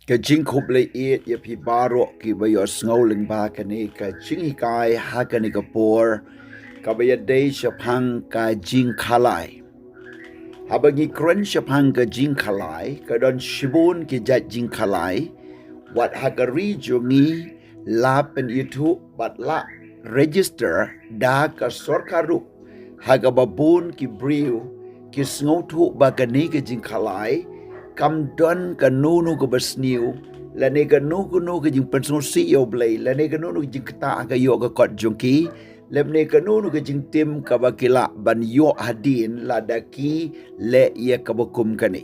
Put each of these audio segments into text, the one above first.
Ka jing khub le it ya pi baro ki ba yo snowling ba ka ni ka jing hikai ha ka ni ka por ka ba ya day shapang ka jing khalai. Habangi kren shapang ka jing khalai ka don shibun ki jat jing khalai wat hagari jongi la pen itu bat la register da ka sorkaru haga babun ki briu ki sngotu ba ka ni ka jing khalai kam don ka nunu ka basniu la ne ka nu ka jing pensno si yo blay la ne ka nunu jing kta ka yo ka kot jonki lem ne ka nunu ka jing tim ka bakila ban yo hadin la daki le ye ka bakum ka ni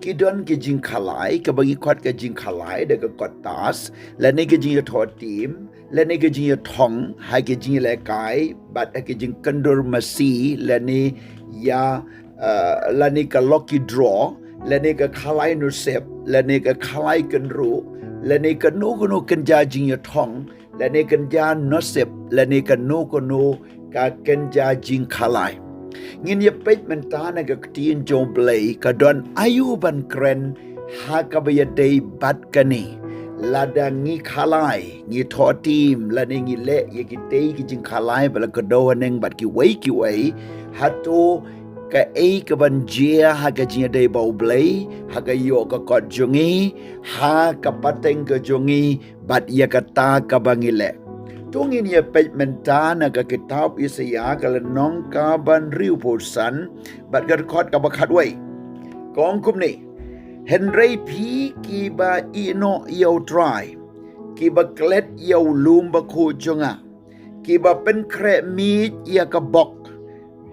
ki don ki jing khalai ka bagi kot ka jing khalai da ka kot tas la ne ka jing ya thot tim la ne ka jing ya thong ha ka jing le kai bat ka jing kandur masi la ne ya la ne ka lucky draw la ne ka khalai no sep la ne ka khalai kan ru la ne ka no kan ja jing ya thong la ne kan ja no sep la ne ka no ka kan ja jing khalai ngin ye pet mentana ka tin jo blay ka don ayu ban kren ha ka ba day bat kani lada ngi khalai ngi thotim la ne ngi le ye ki te ki jing khalai bala ka do neng bat ki wei hato ka ka ban jia ha ka jia day bau blay ha ka yo ka kot jongi ha ka pateng ka jongi bat ya ka ta ka bangile tungin ya pej mentana ka kitab Isaya ka nong ka ban riu posan bat ka kot ka bakat wei kong kum ni Henry P ki ba ino yau try ki ba klet yau lum ba khu jonga ki ba pen kre mi ya ka bok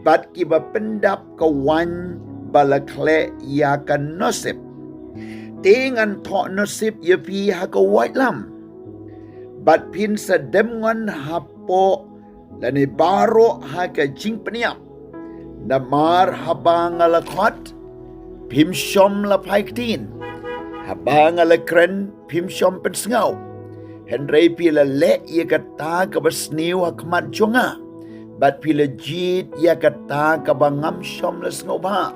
bat ki ba pendap ka wan bala kle ya ka nosip tingan tho nosip ya pi ha ka wai lam bat pin sa demngan hapo lani baro ha ka jing peniap namar habang ala khot pim shom la paiktin habang ala kren pim shom pen sngau Henry pi la le ye ka ta ka basniu hakmat jonga bat pi la jit ya ka ta ka bangam shom la sngau ba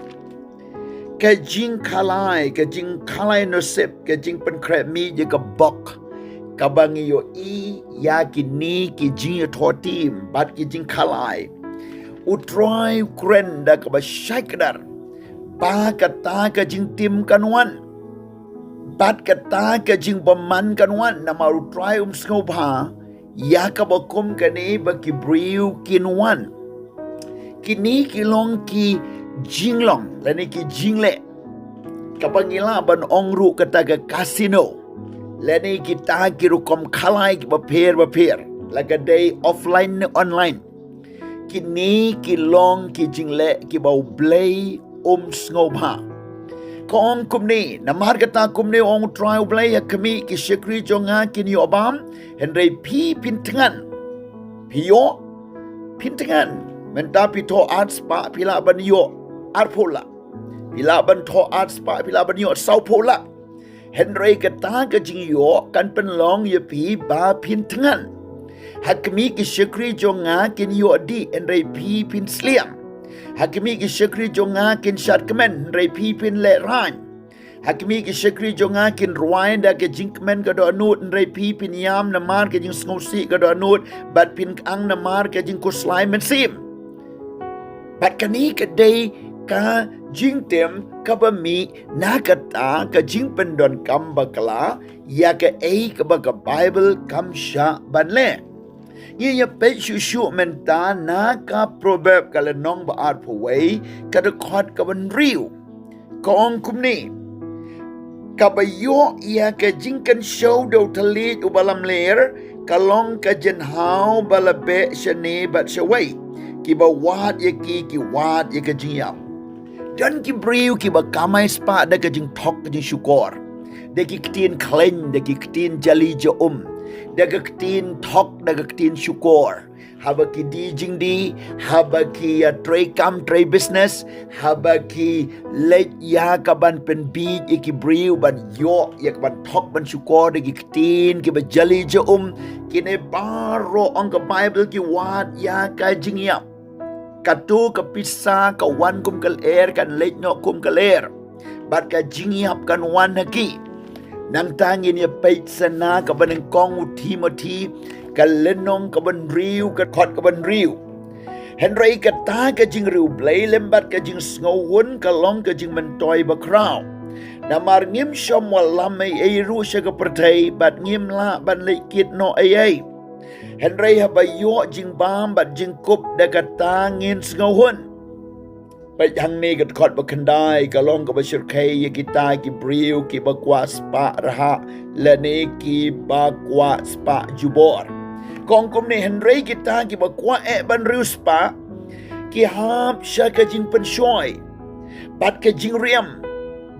ka jing khalai no sep ka jing pen kre mi ye ka bok kabangi yo ya ki ni ki jing thotim bat ki jing khalai utrai kren da ka ba shaikdar ba ka ta ka jing tim kanwan bat ka ta ka jing baman kanwan na maru try skobha ya ka ba kum ka ni ba ki briu kinwan ki ni ki long ki jinglong la ni ki jingle kabangila ban ongru kata ka casino lani kita kirukom khalai ki baper like a day offline online kini ki long ki jingle ki bau blay snobha kong kumni namar kata kumni ong trial blay ya kami ki shekri jonga kini obam Henry P pintengan piyo pintengan menta pito art spa pila ban yo arpola pila ban to art spa pila ban yo saupola Henry kata ka jing yo kan pen long ye pi ba pin tengan hakmi ki shekri jonga kin yo di Henry P pin sliam hakmi ki shekri jonga kin shat kemen Henry P pin le ran hakmi ki shekri jonga kin ruain da ke jing kemen ka do nut Henry P pin yam na mar ke jing sngosi ka do nut bat pin ang na mar ke jing kuslai men sim bat kani ka day ka jing tem ka ba mi na ka ta ka jing pendon kam bakla ya ka ka ba ka Bible kam sha ban le ye ya pe shu menta na ka proverb ka le nong ba art po wei ka de khot ka ban riu kong kumni ka ba yo ya ka jing kan show do tali u balam ler ka long ka jen hau balabe shane bat shawai ki ba wat ye ki wat ye ka jing yam dan ki briu ki ba kamai spa da ka jing thok ka jing syukur da ki ktin klen da ki ktin jali je da ka ktin thok da ka ktin syukur haba ki di jing di haba ki tray kam tray business haba ki let ya ka ban pen bi ki briu ban yo ya ka ban thok ban syukur da ki ktin ki ba jali je ki ne baro ong ka Bible ki wat ya ka jing yam katu ka pisa ka wan kum kal kan let no kum kaler bat ka jingi hap kan wan haki nang tangin ya pait sana ka banang kong uti mati ka lenong ka ban riu ka khot ka ban riu Henry ka ta ka jing riu blay lembat ka jing snowun ka long ka jing mentoy ba crown namar ngim shom walam ay ru sya ka pertai bat ngim la ban lekit no ay Henry ha ba yo jing bam bat jing kup da ka tangin snowun Baik hang ni kat khot bakandai kalong ka basir kai ya kita ki briu ki bakwa spa raha lane ki bakwa spa jubor Khongkrom ni Henry kita ki bakwa ban riu spa ki hap sya ka jing penshoy bat ka jing riam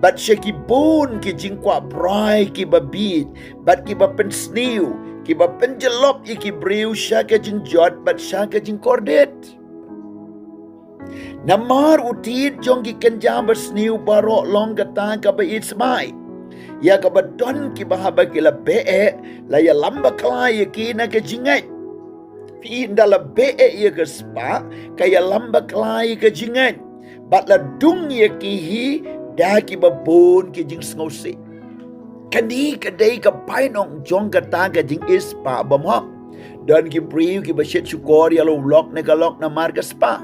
bat sya ki bun ki jing kwa brai ki babit bat ki ba pensniu ki ba penjelop ki briu sya ka jing jot bat sya ka jing kordet Namar utit jong ki kenja bersniu barok long kata ka ba ismai. Ya ka ba don ki bahaba ki la be la ya lamba kala ya ki na ka jingai. Fi indala be ya ka spa ka ya lamba kala ya ka jingai. Bat la dung ya ki hi da ki ba bon ki jing sngosi. Kani ka dai ka painong jong kata ka jing ispa bamhok. Dan ki briu ki ba shet syukor ya lo lok na ka lok na mar ka spa.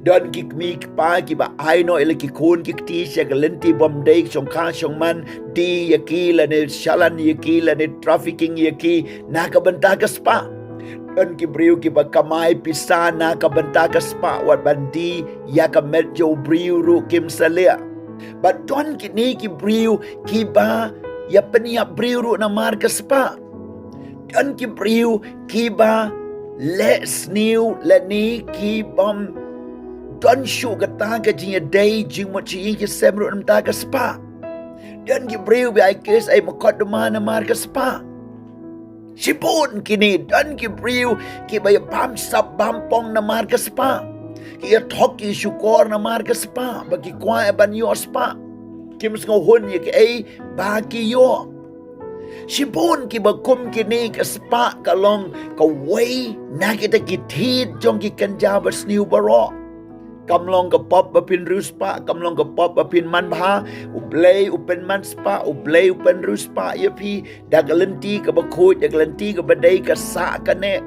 Dan ki mi pa ki ba ai no ele ki kun ki ti sya ka lenti bom dei chong kha chong man di ya ki la ne shalan ya ki la ne trafficking ya ki na ka banta ka spa dan ki briu ki ba kamai pisa na ka banta ka spa wat bandi ya ka met jo briu ru kim salia ba don ki ni ki briu ki ba ya penia briu ru na mar ka spa dan ki briu ki ba le sniu la ni ki bom Don shu kata ka jing day jing mo chi ki semro nam ta ka spa. Dan ki briu bi ai kes ai makot mana mar ka spa. Sipun kini dan ki briu ki bay pam sap bampong na mar ka spa. Ki thok ki syukor na mar ka spa bagi kwa ban yo spa. Kim ngo hun ye ki ai ba ki yo. Sipun ki bakum kini ka spa kalong ka way na kita ki thid jong ki kanja bersniu barok. Kamlong ka pop bapin ruspa, kamlong ka pop bapin manbha, ublay upen man spa, ublay upen ruspa, yapi, dagalenti ka bakut, dagalenti ka badai ka sa ka ne.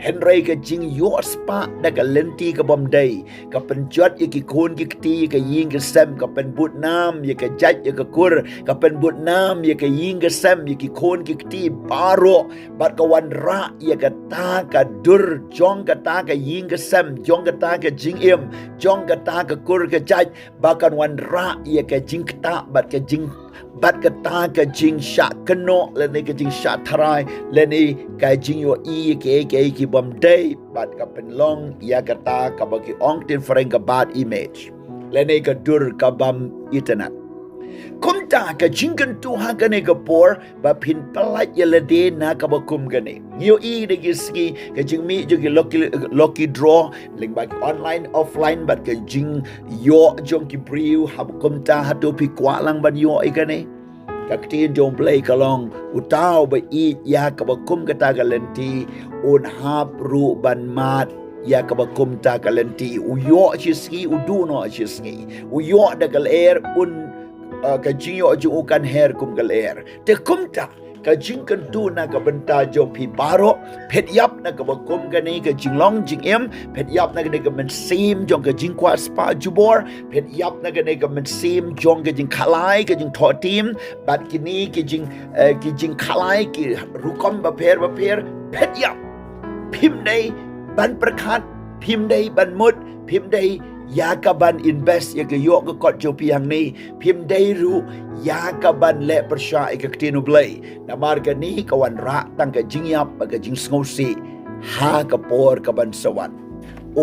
Henry ka jing yo spa, dagalenti ka bomday, ka penjot ya ki kun ki kti, ka ying ka sem, ka penbut nam, ya ka jat, ya ka kur, ka penbut nam, ya ka ying ka sem, ya ki kun ki kti, baro, bat ka wan ra, ya ka ta ka dur, jong ka ta ka ying ka sem, jong ka ta ka jing im, jong ka ta ka kur ka jat, bakan wan ra, ya ka jing kta, bat ka jing bat kata ka jing sha keno lene ka jing sha tharai lene ka jing yo I ki bom day bat ka penlong ya kata ka bagi ong tin freng ka bad image lene ka dur ka bam internet kumta ka jing kan tu ha ka ne ka por ba pin palat ya lede na ka bakum ka ne yo I de ki ski ka jing mi jo ki lucky draw ling ba online offline bat ka jing yo jong ki briu ha kumta ha to pi kwa lang ban yo I ka ne ka tin jong play ka long utao ba I ya ka bakum ka ta ka lenti un hap ru ban mat ya ka bakum ta ka lenti u yo chi ski u du no chi ski u yo da kal air un ka jingyo jo ukan her kum galer te kumta ka jingkan tu na ka benta jo pi baro pet yap na ka bakum ka ni ka jinglong jingem pet yap na ka ka men sim jong ka jingkwa spa jubor pet yap na ka ka men sim jong ka jingkhalai ka jing thotim bat kini ki jingkhalai ki rukom ba per pet yap phim dai ban prakhat phim dai ban mut phim dai ya ka ban invest ya ka yo ka kot jo piang ni phim dai ru ya ka ban le persha ka ktinu blai na mar ka ni ka wan ra tang ka jingyap ka jing sngosi ha ka por ka ban sawan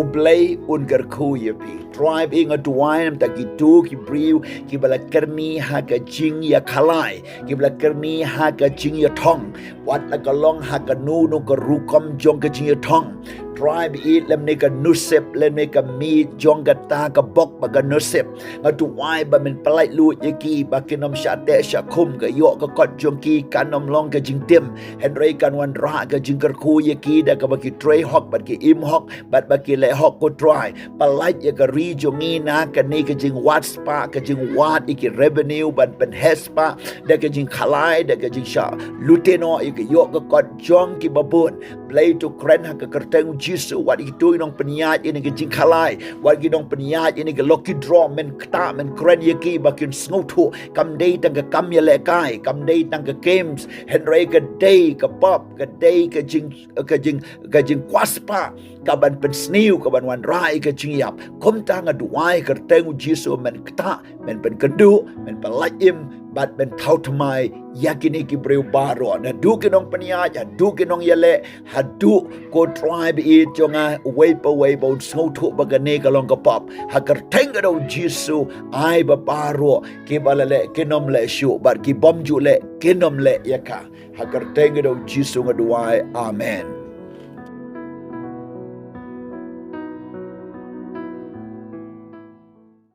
ublay un gar khu ya pi tribe ing a duain ta ki tu ki briu ki bala kerni ha ka jing ya khalai ki bala kerni ha ka jing ya thong wat la ka long ha ka nu ka rukom jong ka jing ya thong tribe eat lem ne ka nusip lem ne ka mi jong ka ta ka bok ba ka nusip nga tu wai ba men palai lu ye ki ba kinom sha te sha khum ka yo ka kot jong ki kanom long ka jing tim henry kan wan ra ka jing kar khu ye ki da ka ba ki tray hok ba ki im hok ba ki le hok ko try palai ye ka ri i jongi na kani ke jing wat spa ke jing wat iki revenue ban pen hespa da ke jing khalai da ke jing sha luteno iki yok ke kot jong ki babun play to kren ha ke kerteng jisu wat iki tu nong peniat ini ke jing khalai wat ki nong peniat ini ke lucky draw men kta men kren yeki bakin sngotu kam dei tang ke kam ye le kai kam dei tang ke games henry ke dei ke pop ke dei ke jing kwaspa kaban pensniu kaban wan rai ke jingiap kom tang aduai ke tengu jisu men kta men pen kedu men pelaim bat men tau tmai yakini ki breu baro na du ke nong penia ya du ke nong yele hadu ko tribe I jonga way bo so tu bagane kalong ka pop hakar tenga do jisu ai ba baro ke balale ke nom le shu bat ki bom ju le ke nom le yaka hakar tenga do jisu ngaduai amen.